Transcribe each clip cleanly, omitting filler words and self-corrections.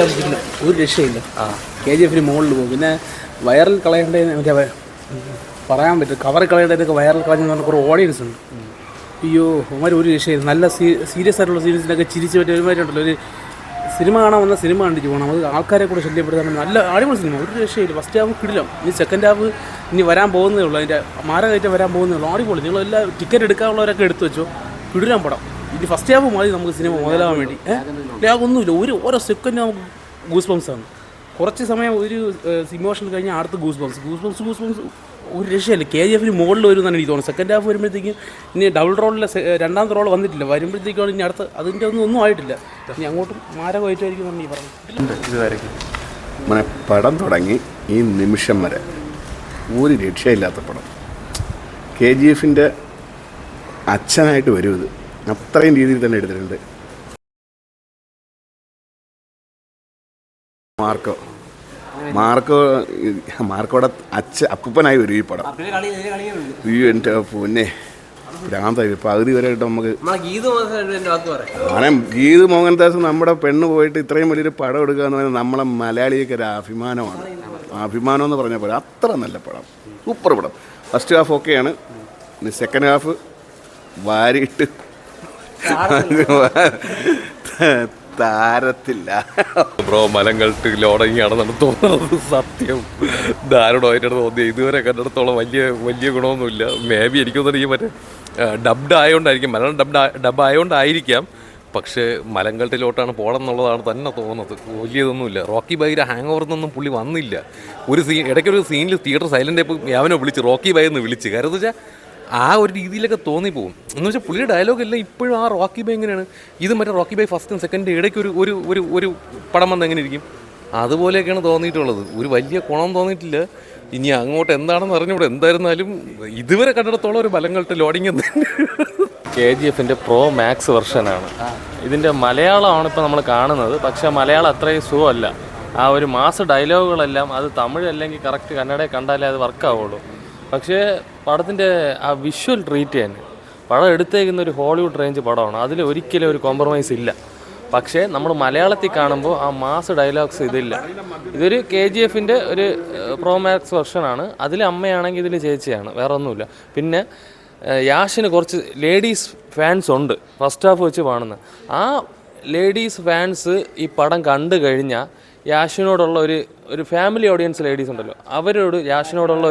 ഇല്ല, ഒരു രക്ഷയില്ല. KGF മുകളിൽ പോകും. പിന്നെ വൈറൽ കളയേണ്ട മറ്റേ പറയാൻ പറ്റും, കവർ കളയേണ്ടതൊക്കെ വൈറൽ കളഞ്ഞെന്ന് പറഞ്ഞാൽ കുറേ ഓഡിയൻസ് ഉണ്ട്. അയ്യോ അവന്മാർ ഒരു രക്ഷയില്ല. നല്ല സീരിയസ് ആയിട്ടുള്ള സീരീസിനൊക്കെ ചിരിച്ച് പറ്റിയ ഒരുമാരുണ്ടല്ലോ, ഒരു സിനിമ കാണാൻ വന്ന സിനിമ കണ്ടിട്ട് പോകണം. അത് ആൾക്കാരെ കൂടെ ശല്യപ്പെടുത്താൻ നല്ല അടിപൊളി സിനിമ, ഒരു രക്ഷയില്ല. ഫസ്റ്റ് ഹാഫ് കിടിലം, ഇനി സെക്കൻഡ് ഹാഫ് ഇനി വരാൻ പോകുന്നേ ഉള്ളൂ. അതിൻ്റെ മാരകയറ്റം വരാൻ പോകുന്നേ ഉള്ളൂ. അടിപൊളി. നിങ്ങളെല്ലാം ടിക്കറ്റ് എടുക്കാനുള്ളവരൊക്കെ എടുത്തു വെച്ചോ, കിടിലം പടം. ഇനി ഫസ്റ്റ് ഹാഫ് മതി നമുക്ക് സിനിമ മുതലാവാൻ വേണ്ടി. ഒന്നുമില്ല, ഓരോ സെക്കൻഡ് നമുക്ക് ഗൂസ് ബംസാണ്. കുറച്ച് സമയം ഒരു ഇമോഷൻ കഴിഞ്ഞാൽ അടുത്ത് ഗൂസ് ബംസ് ഒരു രക്ഷയല്ല. KGF മുകളിൽ വരും എന്നാണ് എനിക്ക് തോന്നുന്നത്. സെക്കൻഡ് ഹാഫ് വരുമ്പോഴത്തേക്കും ഇനി ഡബിൾ റോളിലെ രണ്ടാമത്തെ റോൾ വന്നിട്ടില്ല, വരുമ്പോഴത്തേക്കാണ് ഇനി അടുത്ത് അതിൻ്റെ ഒന്നും ആയിട്ടില്ല. ഇനി അങ്ങോട്ടും മാരകമായിട്ടായിരിക്കും നമ്മൾ ഈ പറഞ്ഞത്. പടം തുടങ്ങി ഈ നിമിഷം വരെ ഒരു രക്ഷയില്ലാത്ത പടം. KGF അച്ഛനായിട്ട് വരും ഇത്, അത്രയും രീതിയിൽ തന്നെ എടുത്തിട്ടുണ്ട്. മാർക്കോടെ അപ്പൂപ്പനായി വരും ഈ പടം. അയ്യോ എൻ്റെ പൊന്നെ ഭ്രാന്തായി. പകുതി വരെ ആയിട്ട് നമുക്ക് ഗീത് മോഹൻദാസ് നമ്മുടെ പെണ്ണ് പോയിട്ട് ഇത്രയും വലിയൊരു പടം എടുക്കുക എന്ന് പറഞ്ഞാൽ നമ്മളെ മലയാളിയൊക്കെ ഒരു അഭിമാനമാണ്. അഭിമാനം എന്ന് പറഞ്ഞ പോലെ അത്ര നല്ല പടം, സൂപ്പർ പടം. ഫസ്റ്റ് ഹാഫ് ഓക്കെയാണ്, ഇനി സെക്കൻഡ് ഹാഫ് വാരിയിട്ട് താരത്തില്ല. ബ്രോ മലങ്കൾട്ട് ലോഡങ്ങിയാണെന്നാണ് തോന്നുന്നത്. സത്യം ധാരണമായിട്ടാണ് തോന്നിയത്. ഇതുവരെ കണ്ടിടത്തോളം വലിയ ഗുണമൊന്നുമില്ല. മേ ബി എനിക്കൊന്നും ഈ മറ്റേ ഡബ്ഡ് ആയതുകൊണ്ടായിരിക്കും, മലയാളം ഡബ് ആയതുകൊണ്ടായിരിക്കാം. പക്ഷേ മലങ്കൾട്ടിലോട്ടാണ് പോകണമെന്നുള്ളതാണ് തന്നെ തോന്നുന്നത്. വലിയതൊന്നുമില്ല. റോക്കി ബൈയുടെ ഹാങ് ഓവർന്നൊന്നും പുള്ളി വന്നില്ല. ഇടയ്ക്കൊരു സീനിൽ തിയേറ്റർ സൈലൻ്റ് ആയപ്പോൾ യാവനോ വിളിച്ച് റോക്കി ബൈ എന്ന് വിളിച്ച്. കാരണം എന്ന് വെച്ചാൽ ആ ഒരു രീതിയിലൊക്കെ തോന്നിപ്പോവും. എന്ന് വെച്ചാൽ പുള്ളിയുടെ ഡയലോഗെല്ലാം ഇപ്പോഴും ആ റോക്കി ബൈ എങ്ങനെയാണ്, ഇത് മറ്റേ റോക്കി ബൈ ഫസ്റ്റും സെക്കൻഡ് ഇടയ്ക്ക് ഒരു പടം വന്ന് എങ്ങനെ ഇരിക്കും, അതുപോലെയൊക്കെയാണ് തോന്നിയിട്ടുള്ളത്. ഒരു വലിയ ഗുണം തോന്നിയിട്ടില്ല. ഇനി അങ്ങോട്ട് എന്താണെന്ന് അറിഞ്ഞൂടെ. എന്തായിരുന്നാലും ഇതുവരെ കണ്ടിടത്തോളം ഒരു ബലങ്ങളുടെ ലോഡിങ് തന്നെ. KGF പ്രോ മാക്സ് വെർഷനാണ്. ഇതിൻ്റെ മലയാളമാണ് ഇപ്പോൾ നമ്മൾ കാണുന്നത്. പക്ഷേ മലയാളം അത്രയും സുഖമല്ല. ആ ഒരു മാസ് ഡയലോഗുകളെല്ലാം അത് തമിഴ് അല്ലെങ്കിൽ കറക്റ്റ് കന്നഡയിൽ കണ്ടാലേ അത് വർക്കാവുള്ളൂ. പക്ഷേ പടത്തിൻ്റെ ആ വിഷ്വൽ ട്രീറ്റ് ചെയ്യാൻ പടം എടുത്തേക്കുന്ന ഒരു ഹോളിവുഡ് റേഞ്ച് പടമാണ്. അതിൽ ഒരിക്കലും ഒരു കോംപ്രമൈസ് ഇല്ല. പക്ഷേ നമ്മൾ മലയാളത്തിൽ കാണുമ്പോൾ ആ മാസ് ഡയലോഗ്സ് ഇതില്ല. ഇതൊരു KGF ഒരു പ്രോ മാക്സ് വെർഷനാണ്. അതിൽ അമ്മയാണെങ്കിൽ ഇതിൽ ചേച്ചിയാണ്, വേറെ ഒന്നുമില്ല. പിന്നെ യാഷിന് കുറച്ച് ലേഡീസ് ഫാൻസ് ഉണ്ട് ഫസ്റ്റ് ഹാഫ് വെച്ച് കാണുന്നത്. ആ ലേഡീസ് ഫാൻസ് ഈ പടം കണ്ടു കഴിഞ്ഞാൽ യാഷിനോടുള്ള ഒരു ഫാമിലി ഓഡിയൻസ് ലേഡീസ് ഉണ്ടല്ലോ, അവരോട് യാഷിനോടുള്ള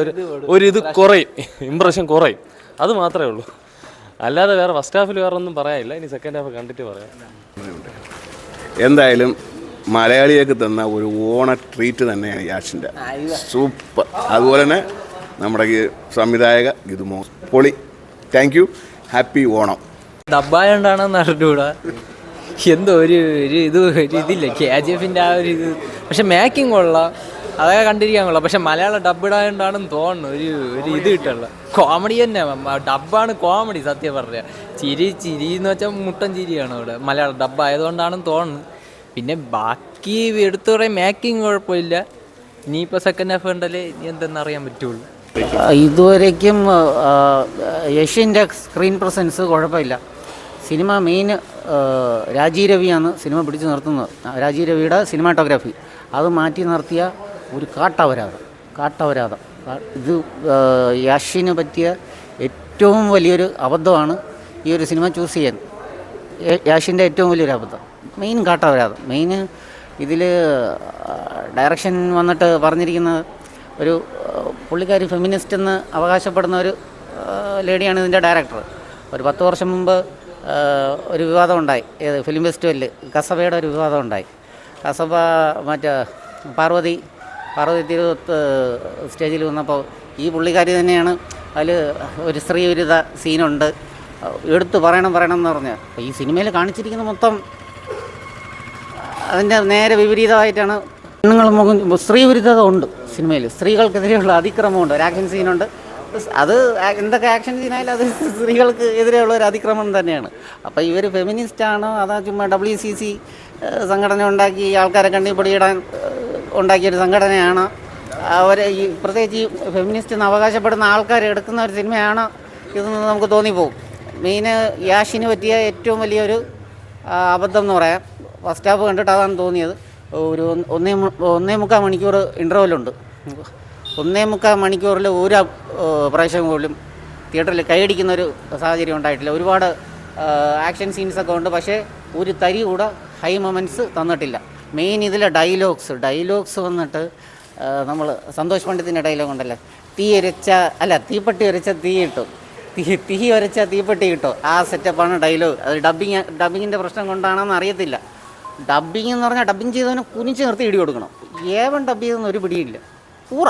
ഒരു ഇത് കുറയും, ഇമ്പ്രഷൻ കുറയും. അത് മാത്രമേ ഉള്ളൂ. അല്ലാതെ വേറെ ഫസ്റ്റ് ഹാഫിൽ വേറെ ഒന്നും പറയാനില്ല. ഇനി സെക്കൻഡ് ഹാഫ് കണ്ടിട്ട് പറയാം. എന്തായാലും മലയാളിയൊക്കെ തന്ന ഒരു ഓണ ട്രീറ്റ് തന്നെയാണ് യാഷിൻ്റെ. സൂപ്പർ. അതുപോലെ തന്നെ നമ്മുടെ സംവിധായക ഗിതുമോ പൊളി. Thank you. ഹാപ്പി ഓണം. ഡബ്ബായോണ്ടാണെന്ന് അറിഞ്ഞൂടാ, എന്തോ ഇതില്ല KGF ആ ഒരു ഇത്. പക്ഷെ മേക്കിംഗ് കൊള്ളാം, അതൊക്കെ കണ്ടിരിക്കാൻ കൊള്ളാം. പക്ഷെ മലയാളം ഡബ്ബായോണ്ടാണെന്ന് തോന്നുന്നു. ഒരു ഇത് കിട്ടുള്ള കോമഡി തന്നെ. ഡബ്ബാണ് കോമഡി സത്യം പറഞ്ഞാൽ. ചിരി എന്ന് വെച്ചാൽ മുട്ടൻ ചിരിയാണ് ഇവിടെ. മലയാളം ഡബ്ബായതുകൊണ്ടാണെന്ന് തോന്നുന്നു. പിന്നെ ബാക്കി എടുത്തു പറയാൻ മേക്കിംഗ് കുഴപ്പമില്ല. ഇനിയിപ്പോൾ സെക്കൻഡ് ഹാഫ് കണ്ടാലേ ഇനി എന്തെന്നറിയാൻ പറ്റുള്ളൂ. ഇതുവരേക്കും യഷിൻ്റെ സ്ക്രീൻ പ്രസൻസ് കുഴപ്പമില്ല. സിനിമ മെയിൻ രാജീവ് രവിയാണ് സിനിമ പിടിച്ചു നിർത്തുന്നത്. രാജീവ് രവിയുടെ സിനിമാറ്റോഗ്രാഫി അത് മാറ്റി നിർത്തിയ ഒരു കാട്ടവരാതം. ഇത് യഷിന് പറ്റിയ ഏറ്റവും വലിയൊരു അബദ്ധമാണ് ഈ ഒരു സിനിമ ചൂസ് ചെയ്യാൻ. യാഷിൻ്റെ ഏറ്റവും വലിയൊരു അബദ്ധം മെയിൻ കാട്ടവരാതം. മെയിൻ ഇതിൽ ഡയറക്ഷൻ വന്നിട്ട് പറഞ്ഞിരിക്കുന്നത് ഒരു പുള്ളിക്കാരി ഫെമിനിസ്റ്റ് എന്ന് അവകാശപ്പെടുന്ന ഒരു ലേഡിയാണ് ഇതിൻ്റെ ഡയറക്ടർ. ഒരു 10 വർഷം മുമ്പ് ഒരു വിവാദം ഉണ്ടായി. ഫിലിം ഫെസ്റ്റിവലിൽ കസബയുടെ ഒരു വിവാദം ഉണ്ടായി. കസബ പാർവതി തിരുവത്ത് സ്റ്റേജിൽ വന്നപ്പോൾ ഈ പുള്ളിക്കാരി തന്നെയാണ് അതിൽ ഒരു സ്ത്രീ വിരുദ്ധ സീനുണ്ട് എടുത്ത് പറയണം എന്ന് പറഞ്ഞാൽ. അപ്പോൾ ഈ സിനിമയിൽ കാണിച്ചിരിക്കുന്ന മൊത്തം അതിൻ്റെ നേരെ വിപരീതമായിട്ടാണ്. പെണ്ണുങ്ങൾ സ്ത്രീ വിരുദ്ധത ഉണ്ട് സിനിമയിൽ. സ്ത്രീകൾക്കെതിരെയുള്ള അതിക്രമമുണ്ട്. ഒരു ആക്ഷൻ സീനുണ്ട്. അത് എന്തൊക്കെ ആക്ഷൻ സീനായാലും അത് സ്ത്രീകൾക്ക് എതിരെയുള്ള ഒരു അതിക്രമം തന്നെയാണ്. അപ്പോൾ ഇവർ ഫെമിനിസ്റ്റാണോ അതാ ചുമ്മാ WCC സംഘടന ഉണ്ടാക്കി ആൾക്കാരെ കണ്ണിപ്പൊടിയിടാൻ ഉണ്ടാക്കിയൊരു സംഘടനയാണ് അവർ? ഈ പ്രത്യേകിച്ച് ഈ ഫെമിനിസ്റ്റ് എന്ന് അവകാശപ്പെടുന്ന ആൾക്കാർ എടുക്കുന്ന ഒരു സിനിമയാണ് ഇതെന്ന് നമുക്ക് തോന്നിപ്പോകും. മെയിൻ യാഷിന് പറ്റിയ ഏറ്റവും വലിയൊരു അബദ്ധം എന്ന് പറയാം. ഫസ്റ്റ് ഹാഫ് കണ്ടിട്ട് അതാണ് തോന്നിയത്. ഒരു 1.25 മണിക്കൂർ ഇൻ്റർവെല്ലുണ്ട്. 1.25 മണിക്കൂറിൽ ഒരു പ്രാവശ്യം പോലും തിയേറ്ററിൽ കൈയടിക്കുന്നൊരു സാഹചര്യം ഉണ്ടായിട്ടില്ല. ഒരുപാട് ആക്ഷൻ സീൻസൊക്കെ ഉണ്ട്, പക്ഷേ ഒരു തരി കൂടെ ഹൈ മൊമെൻറ്റ്സ് തന്നിട്ടില്ല. മെയിൻ ഇതിലെ ഡയലോഗ്സ് വന്നിട്ട് നമ്മൾ സന്തോഷ് പണ്ഡിത്തിൻ്റെ ഡയലോഗ് ഉണ്ടല്ലോ, തീപ്പെട്ടി ഉരച്ച തീ കിട്ടും, തീ ഉരച്ച തീപ്പെട്ടി കിട്ടും, ആ സെറ്റപ്പാണ് ഡയലോഗ്. അത് ഡബ്ബിങ്ങിൻ്റെ പ്രശ്നം കൊണ്ടാണെന്ന് അറിയത്തില്ല. ഡബ്ബിങ് എന്ന് പറഞ്ഞാൽ ഡബ്ബിങ് ചെയ്തവനെ കുനിച്ച് നിർത്തി ഇടി കൊടുക്കണം. ഏവൻ ഡബ്ബ് ചെയ്തെന്ന് ഒരു പിടിയില്ല, പൂറ